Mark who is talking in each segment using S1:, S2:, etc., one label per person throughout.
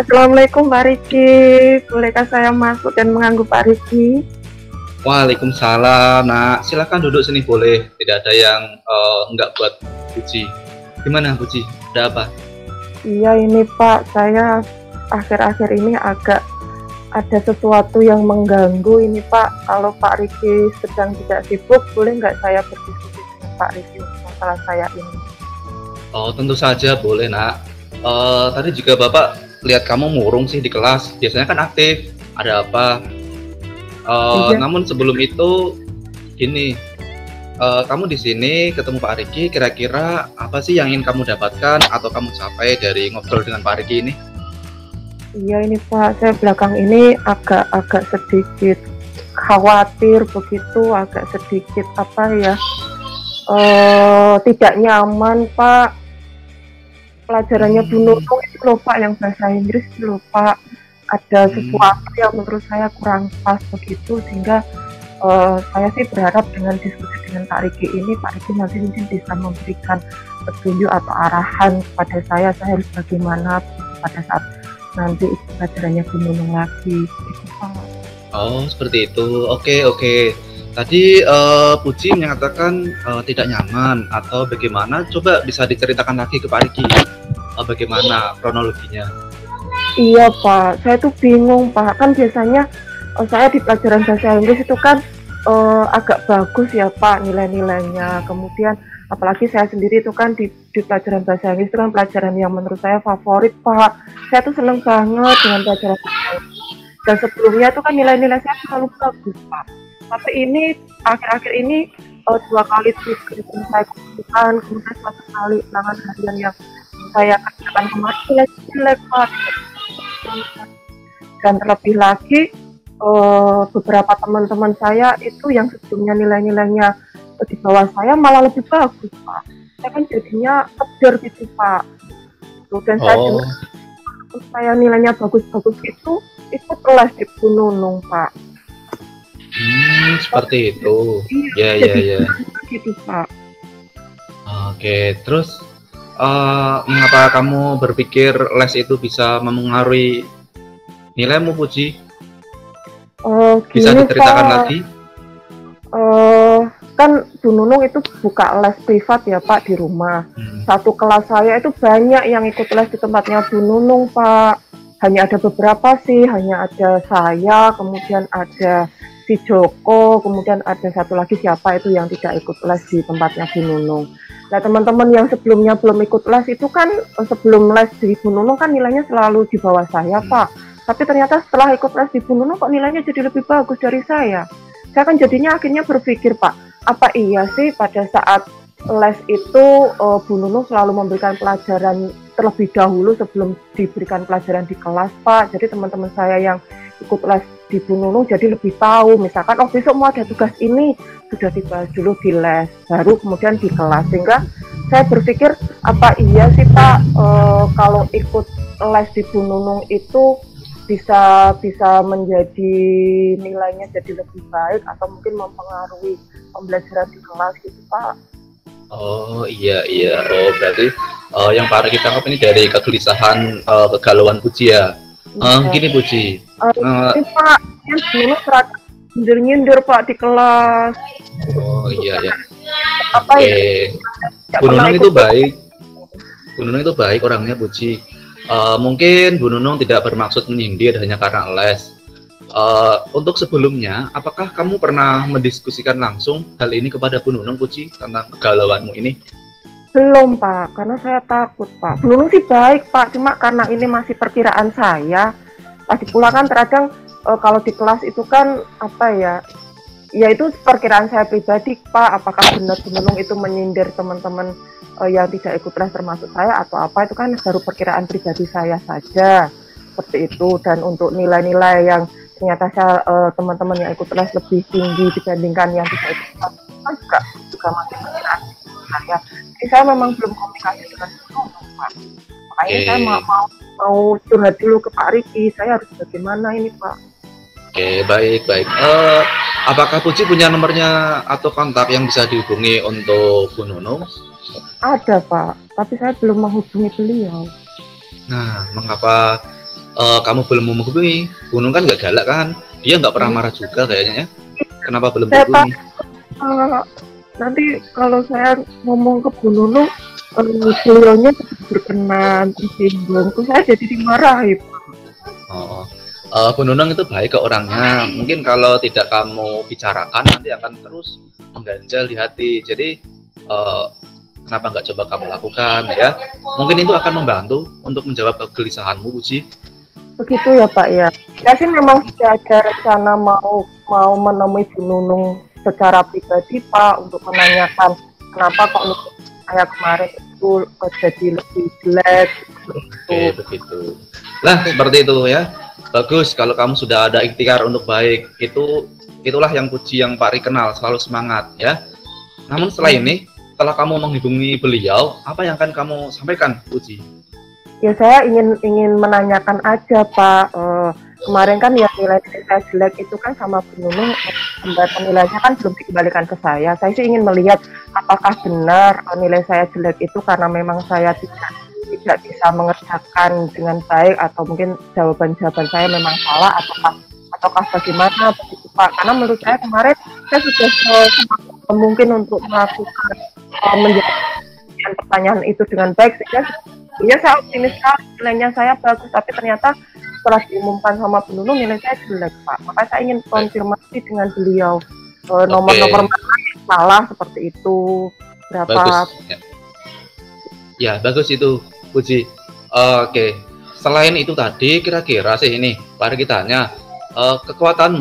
S1: Assalamualaikum Pak Riki, bolehkah saya masuk dan mengganggu Pak Riki?
S2: Waalaikumsalam. Nah, silakan duduk sini boleh. Tidak ada yang enggak buat Puji. Gimana Puji? Ada apa?
S1: Iya ini Pak, saya akhir-akhir ini agak ada sesuatu yang mengganggu ini Pak. Kalau Pak Riki sedang tidak sibuk, boleh nggak saya berdiskusi dengan Pak Riki untuk masalah saya ini?
S2: Oh, tentu saja boleh, Nak. Tadi juga Bapak lihat kamu murung sih di kelas. Biasanya kan aktif. Ada apa?
S1: Iya,
S2: Namun sebelum itu, gini, kamu di sini ketemu Pak Riki. Kira-kira apa sih yang ingin kamu dapatkan atau kamu capai dari ngobrol dengan Pak Riki ini?
S1: iya ini Pak, saya belakang ini agak sedikit khawatir begitu, agak sedikit apa ya, tidak nyaman Pak. Pelajarannya Bu Nunung itu loh Pak, yang bahasa Inggris itu loh Pak, ada sesuatu yang menurut saya kurang pas begitu, sehingga saya sih berharap dengan diskusi dengan Pak Riki ini, Pak Riki nanti mungkin bisa memberikan petunjuk atau arahan kepada saya harus bagaimana pada saat nanti pelajarannya Bu Nunung lagi gitu Pak.
S2: Oh, seperti itu. Oke, oke. Tadi Puji menyatakan tidak nyaman atau bagaimana? Coba bisa diceritakan lagi ke Pak Riki. Bagaimana kronologinya?
S1: Iya Pak, saya tuh bingung Pak, kan biasanya saya di pelajaran bahasa Inggris itu kan agak bagus ya Pak nilai-nilainya. Kemudian apalagi saya sendiri itu kan di pelajaran bahasa Inggris itu kan pelajaran yang menurut saya favorit Pak. Saya tuh seneng banget dengan pelajaran bahasa Inggris. Dan sebelumnya itu kan nilai-nilai saya selalu bagus Pak. Tapi ini akhir-akhir ini 2 kali tugas yang saya kumpulkan, kemudian 1 kali ulangan harian yang saya kerjakan kemarin jelek Pak. Dan terlebih lagi beberapa teman-teman saya itu yang sebelumnya nilai-nilainya di bawah saya malah lebih bagus Pak. Saya kan jadinya kejar gitu Pak. Dan saya dengar saya nilainya bagus-bagus itu ikut les di Bu Nunung Pak.
S2: Seperti itu.
S1: Iya,
S2: Ya, ya, ya.
S1: gitu Pak.
S2: Oke, terus mengapa kamu berpikir les itu bisa memengaruhi nilaimu, Puji? Bisa
S1: Gini
S2: diceritakan
S1: Pak,
S2: lagi?
S1: kan Bu Nunung itu buka les privat ya Pak di rumah. Satu kelas saya itu banyak yang ikut les di tempatnya Bu Nunung Pak. Hanya ada beberapa sih, hanya ada saya, kemudian ada si Joko, kemudian ada satu lagi siapa itu yang tidak ikut les di tempatnya Bu Nunung. Nah teman-teman yang sebelumnya belum ikut les itu kan sebelum les di Bu Nunung kan nilainya selalu di bawah saya Pak. Tapi ternyata setelah ikut les di Bu Nunung kok nilainya jadi lebih bagus dari saya. Saya kan jadinya akhirnya berpikir Pak, apa iya sih pada saat les itu Bu Nunung selalu memberikan pelajaran terlebih dahulu sebelum diberikan pelajaran di kelas Pak. Jadi teman-teman saya yang ikut les di Bu Nunung jadi lebih tahu, misalkan oh besok mau ada tugas ini sudah dibahas dulu di les, baru kemudian di kelas. Sehingga saya berpikir apa iya sih Pak kalau ikut les di Bu Nunung itu bisa menjadi nilainya jadi lebih baik atau mungkin mempengaruhi pembelajaran di kelas gitu Pak.
S2: Oh iya, iya. Oh berarti yang Pak Riki tangkap ini dari kegelisahan, kegalauan Puji ya. Gini Puji.
S1: Ini Pak, yang dulu seragam nyindir-nyindir Pak di kelas.
S2: Oh iya, ya.
S1: Apa
S2: Oke.
S1: ya?
S2: Bu Nunung itu baik. Bu Nunung itu baik orangnya, Puji. Mungkin Bu Nunung tidak bermaksud menyindir hanya karena les. Untuk sebelumnya, apakah kamu pernah mendiskusikan langsung hal ini kepada Bu Nunung, Puji, tentang kegalauanmu ini?
S1: Belum Pak, karena saya takut Pak. Bu Nunung sih baik Pak, cuma karena ini masih perkiraan saya. Lagi pula kan terkadang kalau di kelas itu kan apa ya, ya itu perkiraan saya pribadi Pak, apakah benar Bu Nunung itu menyindir teman-teman yang tidak ikut les termasuk saya atau apa, itu kan baru perkiraan pribadi saya saja seperti itu. Dan untuk nilai-nilai yang ternyata saya teman-teman yang ikut les lebih tinggi dibandingkan yang tidak ikut les kan juga masih perkiraan saya. Jadi saya memang belum komunikasi dengan Bu Nunung Pak, makanya saya mau curhat dulu ke Pak Riki, saya harus bagaimana ini Pak.
S2: Oke, baik, baik. Apakah Puji punya nomornya atau kontak yang bisa dihubungi untuk Bu Nunung?
S1: Ada Pak, tapi saya belum menghubungi beliau.
S2: Nah, mengapa kamu belum menghubungi, Gunung kan nggak galak kan, dia nggak pernah marah juga kayaknya ya. Kenapa belum
S1: Saya
S2: menghubungi?
S1: nanti kalau saya ngomong ke Bu Nunung, beliaunya berkenan, tersinggung, terus saya jadi dimarahi.
S2: Oh, Bu Nunung itu baik ke orangnya. Mungkin kalau tidak kamu bicarakan nanti akan terus mengganjal di hati. Jadi kenapa nggak coba kamu lakukan ya? Mungkin itu akan membantu untuk menjawab kegelisahanmu, Puji.
S1: Begitu ya Pak ya. Saya sih memang sudah ada rencana mau menemui Bu Nunung secara pribadi Pak untuk menanyakan kenapa kok saya kemarin itu jadi lebih jelek.
S2: Oke, begitu. Nah, seperti itu ya. Bagus kalau kamu sudah ada ikhtiar untuk baik. Itulah yang Puji yang Pak Ri kenal, selalu semangat ya. Namun setelah ini, setelah kamu menghubungi beliau, apa yang akan kamu sampaikan, Puji?
S1: Ya saya ingin menanyakan aja Pak, kemarin kan ya nilai saya jelek itu kan sama Bu Nunung, nilainya kan belum dikembalikan ke saya. Saya sih ingin melihat apakah benar nilai saya jelek itu karena memang saya tidak bisa mengerjakan dengan baik, atau mungkin jawaban-jawaban saya memang salah, ataukah bagaimana begitu Pak. Karena menurut saya kemarin saya sudah mungkin untuk melakukan menjawab pertanyaan itu dengan baik, sehingga ya saya optimis sekali nilainya saya bagus, tapi ternyata setelah diumumkan sama Bu Nunung nilai saya jelek Pak. Makanya saya ingin konfirmasi dengan beliau nomor-nomor yang salah seperti itu, berapa.
S2: Bagus. Ya, bagus itu Puji. Oke. Selain itu tadi kira-kira sih ini Pak Ri tanya, kekuatan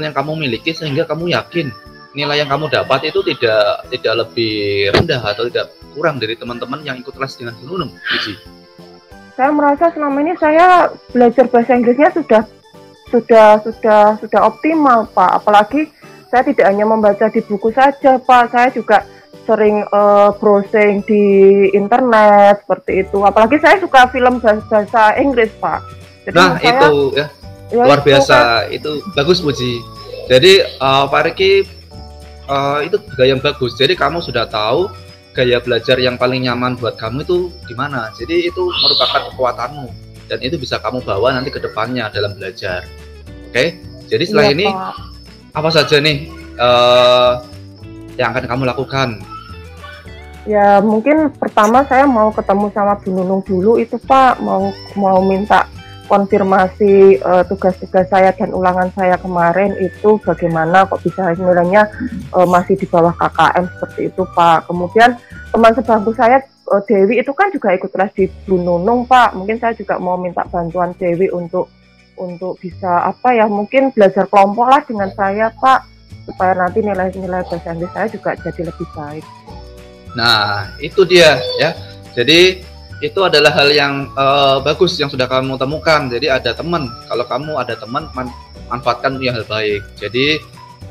S2: yang kamu miliki sehingga kamu yakin nilai yang kamu dapat itu tidak lebih rendah atau tidak kurang dari teman-teman yang ikut les dengan Bu Nunung, Puji.
S1: Saya merasa selama ini saya belajar bahasa Inggrisnya sudah optimal Pak. Apalagi saya tidak hanya membaca di buku saja Pak, saya juga sering browsing di internet seperti itu. Apalagi saya suka film bahasa Inggris Pak. Jadi
S2: nah itu ya luar biasa kan. Itu bagus Puji. Jadi Pak Riki itu gaya yang bagus. Jadi kamu sudah tahu gaya belajar yang paling nyaman buat kamu itu di mana. Jadi itu merupakan kekuatanmu dan itu bisa kamu bawa nanti ke depannya dalam belajar. Oke. Jadi setelah ini Pak, apa saja nih yang akan kamu lakukan?
S1: Ya mungkin pertama saya mau ketemu sama Bu Nunung dulu itu Pak, mau minta konfirmasi tugas-tugas saya dan ulangan saya kemarin itu bagaimana kok bisa nilainya masih di bawah KKM seperti itu Pak. Kemudian teman sebangku saya Dewi itu kan juga ikut les di Bu Nunung Pak. Mungkin saya juga mau minta bantuan Dewi untuk bisa mungkin belajar kelompok lah dengan saya Pak, supaya nanti nilai-nilai bahasa Inggris saya juga jadi lebih baik.
S2: Nah itu dia ya. Jadi itu adalah hal yang bagus yang sudah kamu temukan. Jadi ada teman. Kalau kamu ada teman, manfaatkan yang hal baik. Jadi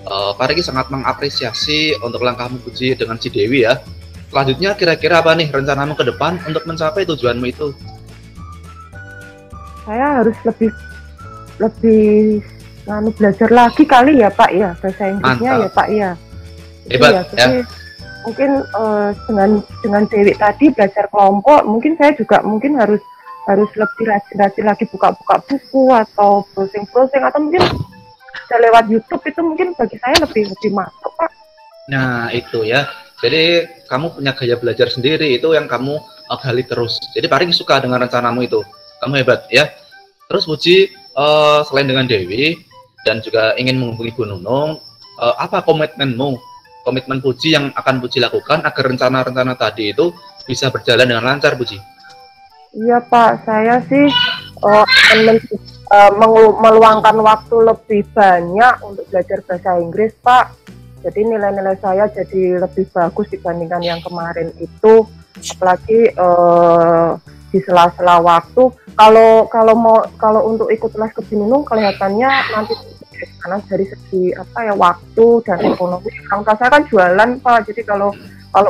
S2: Pak Riki sangat mengapresiasi untuk langkahmu Puji dengan si Dewi ya. Selanjutnya kira-kira apa nih rencanamu ke depan untuk mencapai tujuanmu itu?
S1: Saya harus lebih belajar lagi kali ya Pak ya, bahasa Inggrisnya. Mantap. Ya Pak ya.
S2: Hebat ya.
S1: Mungkin dengan Dewi tadi belajar kelompok, mungkin saya juga mungkin harus lebih rajin lagi buka-buka buku atau browsing atau mungkin lewat YouTube, itu mungkin bagi saya lebih masuk Pak.
S2: Nah itu ya, jadi kamu punya gaya belajar sendiri, itu yang kamu gali terus. Jadi Pak Riki suka dengan rencanamu itu, kamu hebat ya. Terus Puji selain dengan Dewi dan juga ingin menghubungi Bu Nunung, apa komitmen Puji yang akan Puji lakukan agar rencana-rencana tadi itu bisa berjalan dengan lancar, Puji?
S1: Iya Pak, saya sih meluangkan waktu lebih banyak untuk belajar bahasa Inggris Pak. Jadi nilai-nilai saya jadi lebih bagus dibandingkan yang kemarin itu. Apalagi di sela-sela waktu. Kalau untuk ikut les ke Bu Nunung kelihatannya nanti karena dari segi waktu dan ekonomi, orang tua saya kan jualan Pak, jadi kalau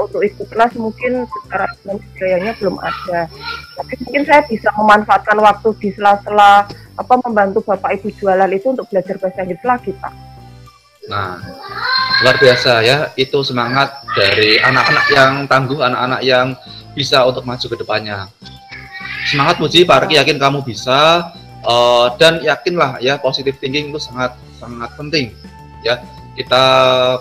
S1: untuk ikut les mungkin secara ekonomi biayanya belum ada, tapi mungkin saya bisa memanfaatkan waktu di sela-sela membantu bapak ibu jualan itu untuk belajar bahasa Inggris lagi Pak.
S2: Nah luar biasa ya, itu semangat dari anak-anak yang tangguh, anak-anak yang bisa untuk maju ke depannya. Semangat Puji, Pak Riki yakin kamu bisa, Dan yakinlah ya, positive thinking itu sangat sangat penting ya. Kita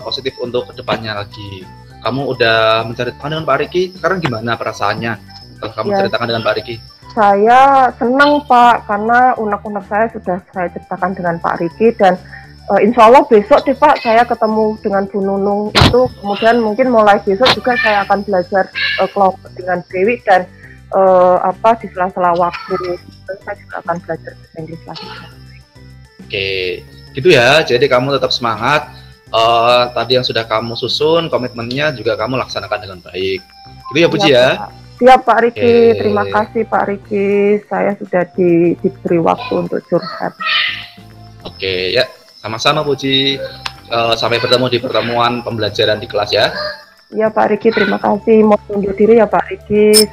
S2: positif untuk kedepannya lagi. Kamu udah menceritakan dengan Pak Riki, sekarang gimana perasaannya setelah kamu ceritakan dengan Pak Riki?
S1: Saya senang Pak, karena unek-unek saya sudah saya ceritakan dengan Pak Riki, dan insya Allah besok deh Pak saya ketemu dengan Bu Nunung itu, kemudian mungkin mulai besok juga saya akan belajar kelompok dengan Dewi, dan di sela-sela waktu saya juga akan belajar bahasa Inggris lagi.
S2: Oke, gitu ya. Jadi kamu tetap semangat. Tadi yang sudah kamu susun komitmennya juga kamu laksanakan dengan baik. Gitu ya, Puji ya.
S1: Siap Pak Riki, terima kasih Pak Riki. Saya sudah diberi waktu untuk curhat.
S2: Oke, ya sama-sama Puji. Sampai bertemu di pertemuan pembelajaran di kelas ya.
S1: Ya Pak Riki, terima kasih. Mau undur diri ya Pak Riki.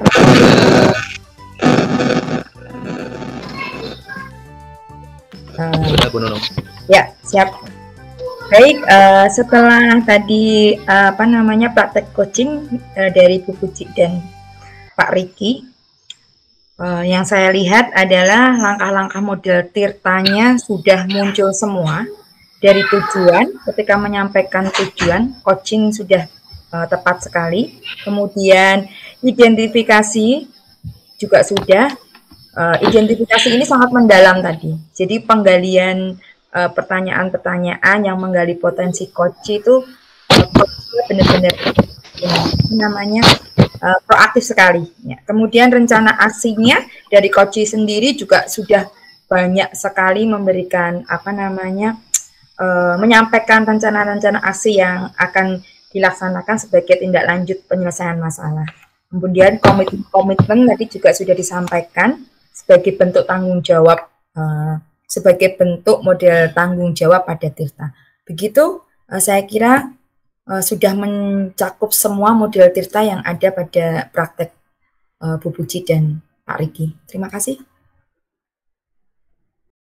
S2: Sudah Bu Nunung.
S3: Ya, siap. Baik, setelah tadi praktek coaching dari Bu Puji dan Pak Riki, yang saya lihat adalah langkah-langkah model Tirtanya sudah muncul semua. Dari tujuan, ketika menyampaikan tujuan, coaching sudah tepat sekali. Kemudian identifikasi juga sudah. Identifikasi ini sangat mendalam tadi. Jadi penggalian pertanyaan-pertanyaan yang menggali potensi coach itu benar-benar proaktif sekali. Ya. Kemudian rencana aksinya dari coach sendiri juga sudah banyak sekali memberikan menyampaikan rencana-rencana aksi yang akan dilaksanakan sebagai tindak lanjut penyelesaian masalah. Kemudian komitmen tadi juga sudah disampaikan sebagai bentuk tanggung jawab, sebagai bentuk model tanggung jawab pada Tirta. Begitu saya kira sudah mencakup semua model Tirta yang ada pada praktek Bu Puji dan Pak Riki. Terima kasih.